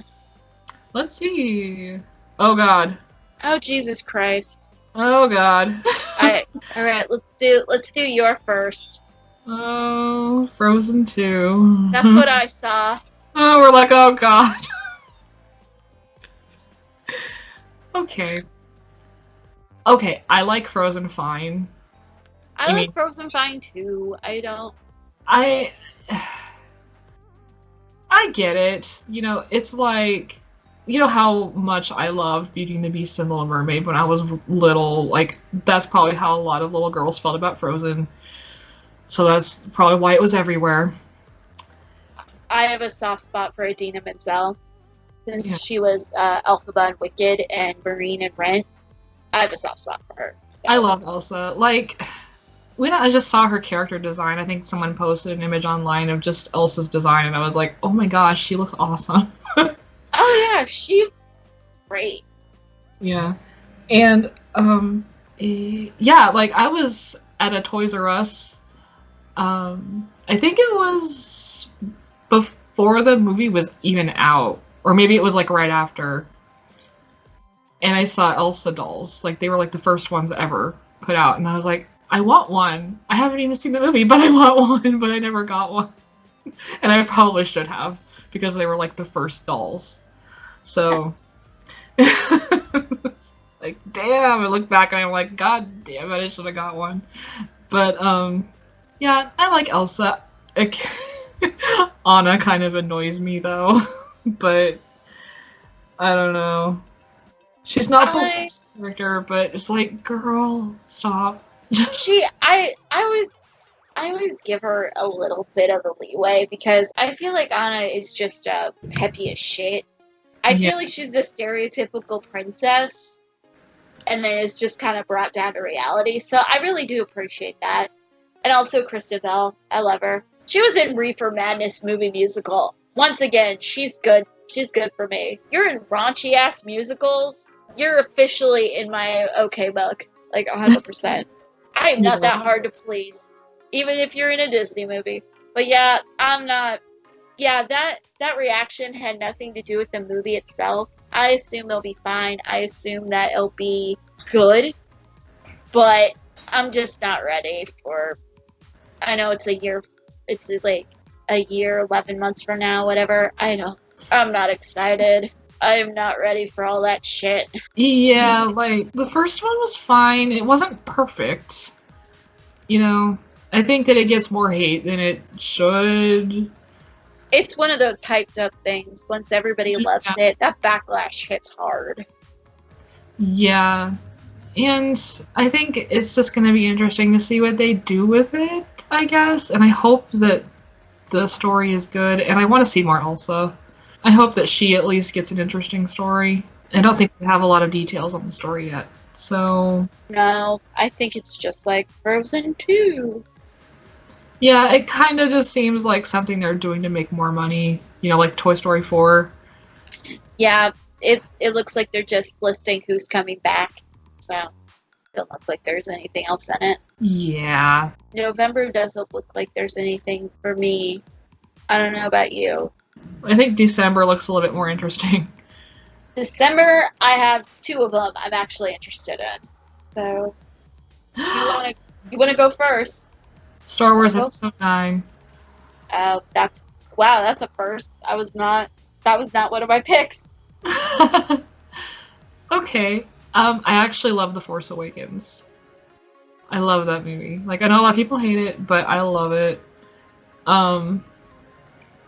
S2: Let's see. Oh God.
S1: Oh Jesus Christ.
S2: Oh God.
S1: All right. Let's do your first.
S2: Oh, Frozen 2.
S1: That's what I saw.
S2: Oh, we're like, oh God. Okay. Okay, I like Frozen fine.
S1: I like Frozen fine too.
S2: I I get it. You know, it's like, you know how much I loved Beauty and the Beast and Little Mermaid when I was little. Like, that's probably how a lot of little girls felt about Frozen. So that's probably why it was everywhere.
S1: I have a soft spot for Idina Menzel. Since
S2: Yeah.
S1: she was Elphaba and Wicked and Marine and Rent, I have a soft spot for her.
S2: I love Elsa. Like, when I just saw her character design, I think someone posted an image online of just Elsa's design, and I was like, oh my gosh, she looks awesome.
S1: Oh yeah, she's great.
S2: Yeah. And, yeah, like, I was at a Toys R Us, I think it was before the movie was even out, or maybe it was, like, right after, and I saw Elsa dolls. Like, they were, like, the first ones ever put out, and I was like, I want one. I haven't even seen the movie, but I want one, but I never got one. And I probably should have, because they were, like, the first dolls. So... like, damn, I look back and I'm like, god damn it, I should have got one. But, yeah, I like Elsa. Anna kind of annoys me, though. But, I don't know. She's not the worst character, but it's like, girl, stop.
S1: I always give her a little bit of a leeway because I feel like Anna is just peppy as shit. I feel like she's the stereotypical princess, and then it's just kind of brought down to reality. So I really do appreciate that. And also Christabel, I love her. She was in Reefer Madness movie musical. Once again, she's good. She's good for me. You're in raunchy ass musicals. You're officially in my okay book, like 100%. I am not that hard to please, even if you're in a Disney movie. But yeah, I'm not. Yeah, that reaction had nothing to do with the movie itself. I assume they'll be fine. I assume that it'll be good. But I'm just not ready for... I know it's like a year, 11 months from now, whatever. I know. I'm not excited. I'm not ready for all that shit.
S2: Yeah, like, the first one was fine. It wasn't perfect. You know, I think that it gets more hate than it should.
S1: It's one of those hyped up things. Once everybody loves it, that backlash hits hard.
S2: Yeah. And I think it's just going to be interesting to see what they do with it, I guess. And I hope that the story is good. And I want to see more Elsa. I hope that she at least gets an interesting story. I don't think we have a lot of details on the story yet. So...
S1: No, I think it's just like Frozen 2.
S2: Yeah, it kind of just seems like something they're doing to make more money. You know, like Toy Story 4.
S1: Yeah, it looks like they're just listing who's coming back. So, it doesn't look like there's anything else in it.
S2: Yeah.
S1: November doesn't look like there's anything for me. I don't know about you.
S2: I think December looks a little bit more interesting.
S1: December, I have 2 of them I'm actually interested in. So, you wanna go first?
S2: Star Wars Episode 9.
S1: That's a first. That was not one of my picks.
S2: Okay. I actually love The Force Awakens. I love that movie. Like, I know a lot of people hate it, but I love it. The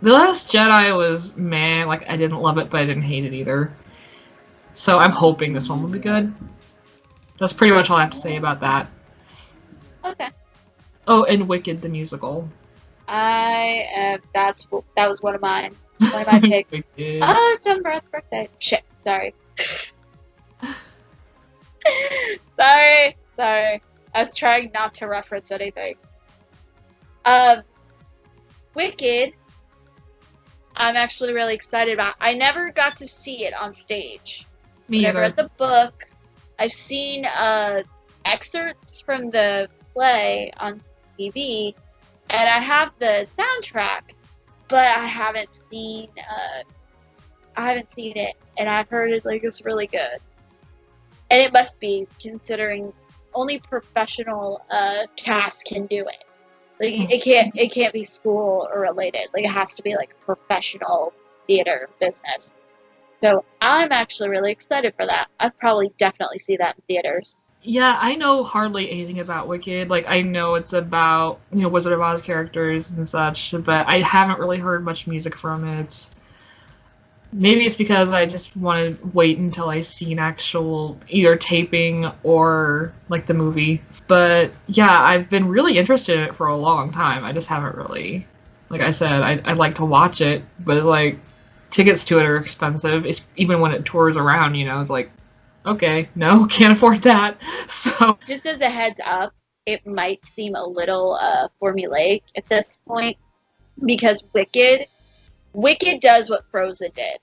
S2: Last Jedi was meh. Like, I didn't love it, but I didn't hate it either. So I'm hoping this one will be good. That's pretty much all I have to say about that.
S1: Okay.
S2: Oh, and Wicked the musical.
S1: That was one of mine. One of my picks.
S2: Wicked.
S1: Oh, it's on Brad's birthday. Shit. Sorry. Sorry. I was trying not to reference anything. Wicked. I'm actually really excited about. I never got to see it on stage.
S2: Me
S1: I've
S2: either.
S1: read the book. I've seen excerpts from the play on TV, and I have the soundtrack, but I haven't seen it, and I've heard it like it's really good. And it must be, considering only professional cast can do it. Like it can't be school or related. Like it has to be like professional theater business. So I'm actually really excited for that. I'd probably definitely see that in theaters.
S2: Yeah, I know hardly anything about Wicked. Like, I know it's about, Wizard of Oz characters and such, but I haven't really heard much music from it. Maybe it's because I just want to wait until I see an actual either taping or, like, the movie. But, yeah, I've been really interested in it for a long time. I just haven't really, like I said, I'd like to watch it, but it's like, tickets to it are expensive. It's, even when it tours around, it's like, okay, no, can't afford that. So
S1: just as a heads up, it might seem a little formulaic at this point because Wicked does what Frozen did.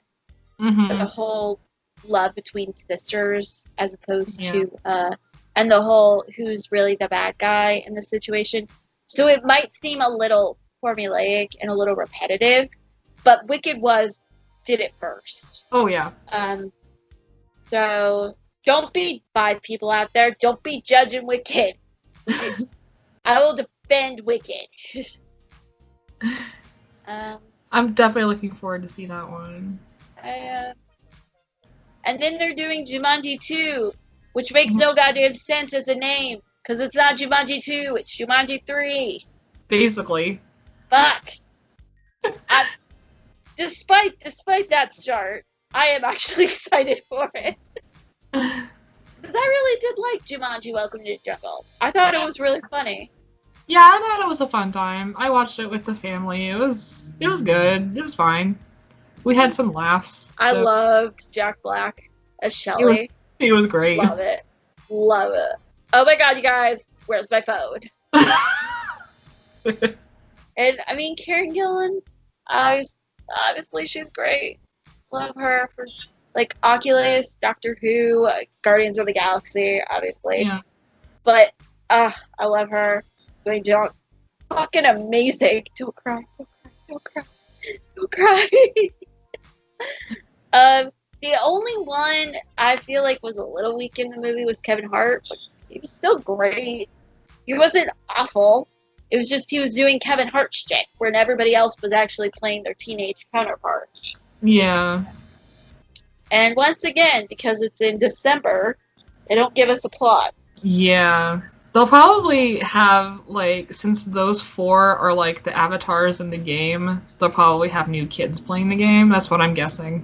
S2: Mm-hmm.
S1: The whole love between sisters as opposed to and the whole who's really the bad guy in the situation. So it might seem a little formulaic and a little repetitive, but Wicked did it first.
S2: Oh yeah.
S1: So don't be bad people out there. Don't be judging Wicked. I will defend Wicked.
S2: I'm definitely looking forward to see that one.
S1: And then they're doing Jumanji 2, which makes no goddamn sense as a name, because it's not Jumanji 2, it's Jumanji 3.
S2: Basically.
S1: Fuck. Despite that start, I am actually excited for it. Because I really did like Jumanji Welcome to the Jungle. I thought it was really funny.
S2: Yeah, I thought it was a fun time. I watched it with the family. It was good. It was fine. We had some laughs.
S1: I loved Jack Black as Shelley.
S2: He was great.
S1: Love it. Love it. Oh my god, you guys, where's my phone? And I mean, Karen Gillan, obviously she's great. Love her for like Oculus, Doctor Who, Guardians of the Galaxy, obviously.
S2: Yeah.
S1: But I love her. Dwayne Johnson, fucking amazing. Don't cry. Don't cry. Don't cry. The only one I feel like was a little weak in the movie was Kevin Hart, but he was still great. He wasn't awful. It was just he was doing Kevin Hart shit, when everybody else was actually playing their teenage counterpart.
S2: Yeah.
S1: And once again, because it's in December, they don't give us a plot.
S2: Yeah. They'll probably have, like, since those 4 are, like, the avatars in the game, they'll probably have new kids playing the game. That's what I'm guessing.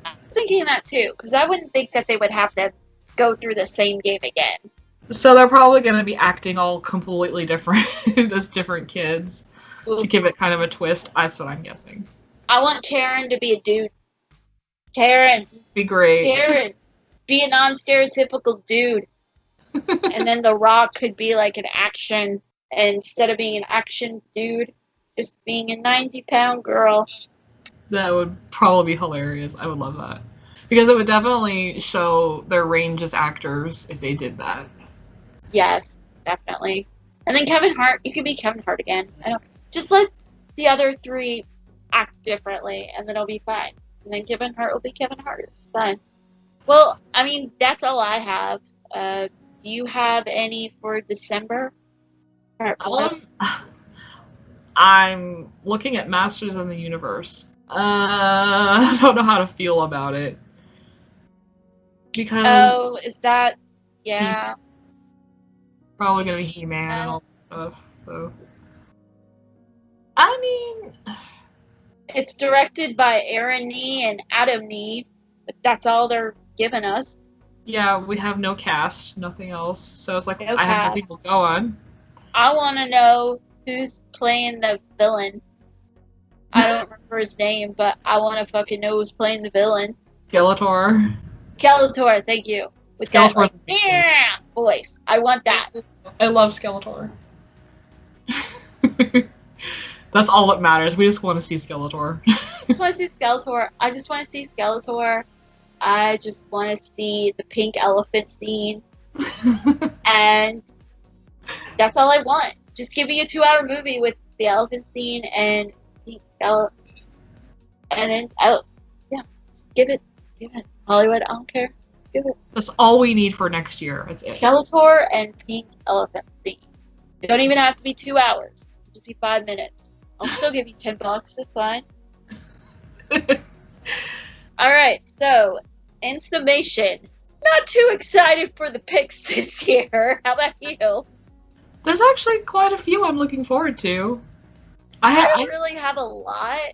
S1: I'm thinking that, too, because I wouldn't think that they would have them go through the same game again.
S2: So they're probably going to be acting all completely different as different kids to give it kind of a twist. That's what I'm guessing.
S1: I want Karen to be a dude. Karen.
S2: Be great.
S1: Karen. Be a non-stereotypical dude. And then The Rock could be like an action, and instead of being an action dude, just being a 90-pound girl.
S2: That would probably be hilarious. I would love that. Because it would definitely show their range as actors if they did that.
S1: Yes, definitely. And then Kevin Hart, you could be Kevin Hart again. Just let the other 3 act differently, and then it'll be fine. And then Kevin Hart will be Kevin Hart. Fine. Well, I mean, that's all I have. Do you have any for December?
S2: I'm looking at Masters of the Universe. I don't know how to feel about it. Because...
S1: Oh, is that... Yeah.
S2: Probably gonna be He-Man and all that stuff, so... I mean...
S1: It's directed by Aaron Nee and Adam Nee, but that's all they're giving us.
S2: Yeah, we have no cast, nothing else, so it's like,
S1: No
S2: I have nothing to go on.
S1: I want to know who's playing the villain. I don't remember his name, but I want to fucking know who's playing the villain.
S2: Skeletor.
S1: Skeletor, thank you. With that, like, yeah, voice. I want that.
S2: I love Skeletor. That's all that matters. We just want to see Skeletor.
S1: I just want to see Skeletor. I just want to see Skeletor. I just want to see the pink elephant scene. And that's all I want. Just give me a 2-hour movie with the elephant scene and pink elephant. And then, yeah, give it. Hollywood, I don't care. Give it.
S2: That's all we need for next year. That's it.
S1: Skeletor and pink elephant scene. It don't even have to be 2 hours. It'll just be 5 minutes. I'll still give you $10. It's fine. Alright, so, in summation, not too excited for the picks this year. How about you?
S2: There's actually quite a few I'm looking forward to.
S1: I don't really have a lot,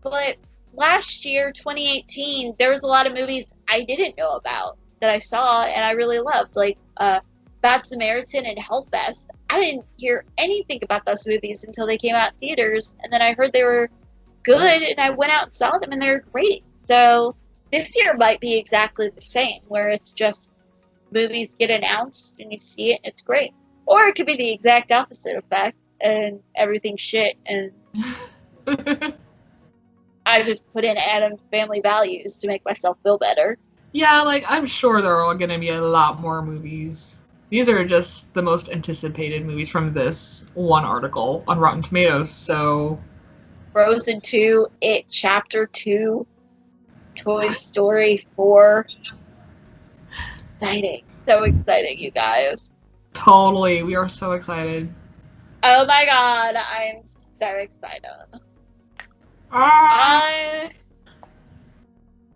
S1: but last year, 2018, there was a lot of movies I didn't know about that I saw and I really loved, like Bad Samaritan and Hellfest. I didn't hear anything about those movies until they came out in theaters, and then I heard they were good, and I went out and saw them, and they were great. So this year might be exactly the same, where it's just movies get announced, and you see it, and it's great. Or it could be the exact opposite effect, and everything's shit, and I just put in Adam's Family Values to make myself feel better.
S2: Yeah, like, I'm sure there are going to be a lot more movies. These are just the most anticipated movies from this one article on Rotten Tomatoes, so...
S1: Frozen 2, It Chapter 2, Toy Story 4. Exciting. So exciting, you guys.
S2: Totally. We are so excited.
S1: Oh my god, I'm so excited.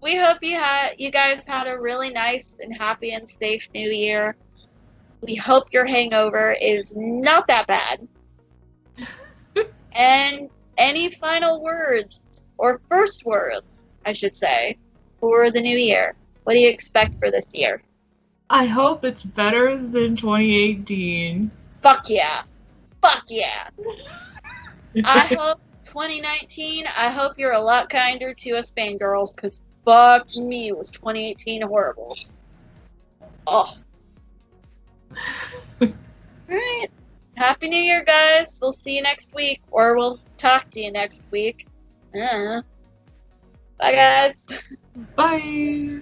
S1: We hope you guys had a really nice and happy and safe new year. We hope your hangover is not that bad. And any final words, or first words, I should say, for the new year? What do you expect for this year?
S2: I hope it's better than 2018.
S1: Fuck yeah. Fuck yeah. I hope 2019, I hope you're a lot kinder to us fangirls, because fuck me, was 2018 horrible. Oh. Alright. Happy New Year, guys. We'll see you next week, or we'll talk to you next week. Bye, guys.
S2: Bye.